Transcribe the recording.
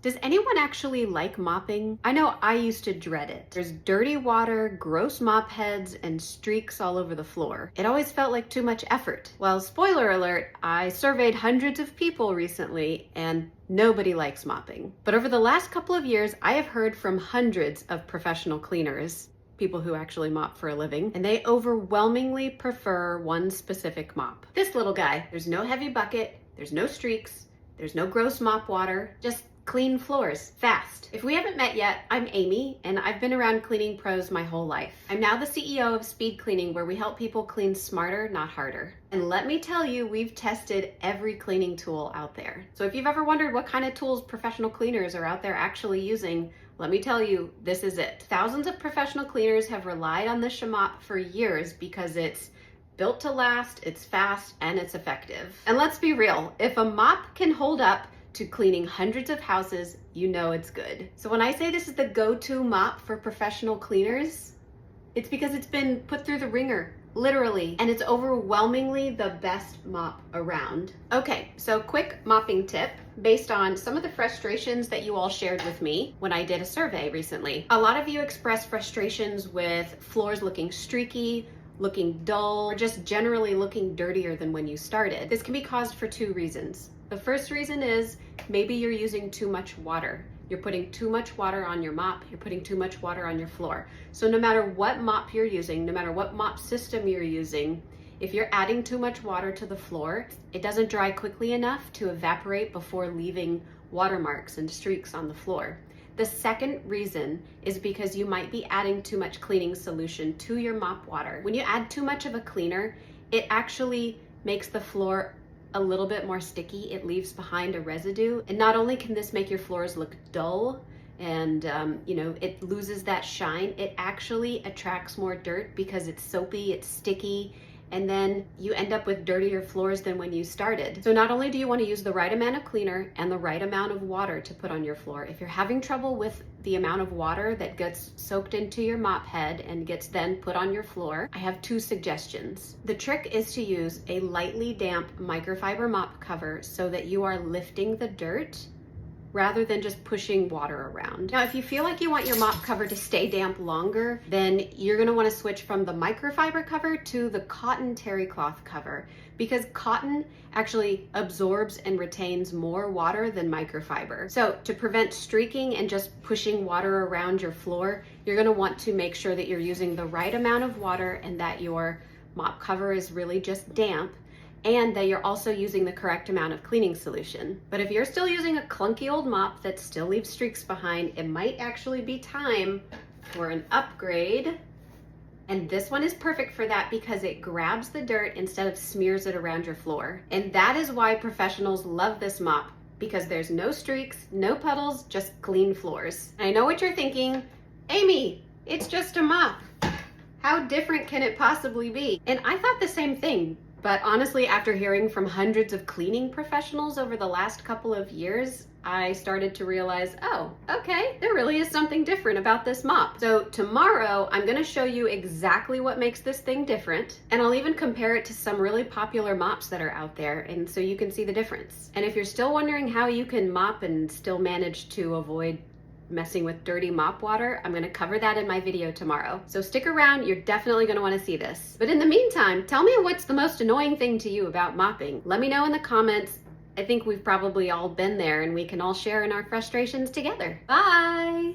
Does anyone actually like mopping? I know I used to dread it. There's dirty water, gross mop heads, and streaks all over the floor. It always felt like too much effort. Well, spoiler alert, I surveyed hundreds of people recently and nobody likes mopping. But over the last couple of years, I have heard from hundreds of professional cleaners, people who actually mop for a living, and they overwhelmingly prefer one specific mop. This little guy. There's no heavy bucket, there's no streaks, there's no gross mop water, just clean floors, fast. If we haven't met yet, I'm Amy, and I've been around cleaning pros my whole life. I'm now the CEO of Speed Cleaning, where we help people clean smarter, not harder. And let me tell you, we've tested every cleaning tool out there. So if you've ever wondered what kind of tools professional cleaners are out there actually using, let me tell you, this is it. Thousands of professional cleaners have relied on the Mop for years because it's built to last, it's fast, and it's effective. And let's be real, if a mop can hold up to cleaning hundreds of houses, you know it's good. So when I say this is the go-to mop for professional cleaners, it's because it's been put through the ringer, literally, and it's overwhelmingly the best mop around. Okay, so quick mopping tip based on some of the frustrations that you all shared with me when I did a survey recently. A lot of you expressed frustrations with floors looking streaky, looking dull, or just generally looking dirtier than when you started. This can be caused for two reasons. The first reason is maybe you're using too much water. You're putting too much water on your mop, you're putting too much water on your floor. So no matter what mop you're using, no matter what mop system you're using, if you're adding too much water to the floor, it doesn't dry quickly enough to evaporate before leaving watermarks and streaks on the floor. The second reason is because you might be adding too much cleaning solution to your mop water. When you add too much of a cleaner, it actually makes the floor a little bit more sticky. It leaves behind a residue. And not only can this make your floors look dull and it loses that shine, it actually attracts more dirt because it's soapy, it's sticky, and then you end up with dirtier floors than when you started. So not only do you want to use the right amount of cleaner and the right amount of water to put on your floor, if you're having trouble with the amount of water that gets soaked into your mop head and gets then put on your floor, I have two suggestions. The trick is to use a lightly damp microfiber mop cover so that you are lifting the dirt rather than just pushing water around. Now, if you feel like you want your mop cover to stay damp longer, then you're gonna wanna switch from the microfiber cover to the cotton terry cloth cover, because cotton actually absorbs and retains more water than microfiber. So to prevent streaking and just pushing water around your floor, you're gonna want to make sure that you're using the right amount of water and that your mop cover is really just damp, and that you're also using the correct amount of cleaning solution. But if you're still using a clunky old mop that still leaves streaks behind, it might actually be time for an upgrade. And this one is perfect for that because it grabs the dirt instead of smears it around your floor. And that is why professionals love this mop, because there's no streaks, no puddles, just clean floors. And I know what you're thinking, Amy, it's just a mop. How different can it possibly be? And I thought the same thing. But honestly, after hearing from hundreds of cleaning professionals over the last couple of years, I started to realize, oh, okay, there really is something different about this mop. So tomorrow, I'm gonna show you exactly what makes this thing different, and I'll even compare it to some really popular mops that are out there, and so you can see the difference. And if you're still wondering how you can mop and still manage to avoid messing with dirty mop water, I'm gonna cover that in my video tomorrow. So stick around, you're definitely gonna wanna see this. But in the meantime, tell me what's the most annoying thing to you about mopping. Let me know in the comments. I think we've probably all been there and we can all share in our frustrations together. Bye!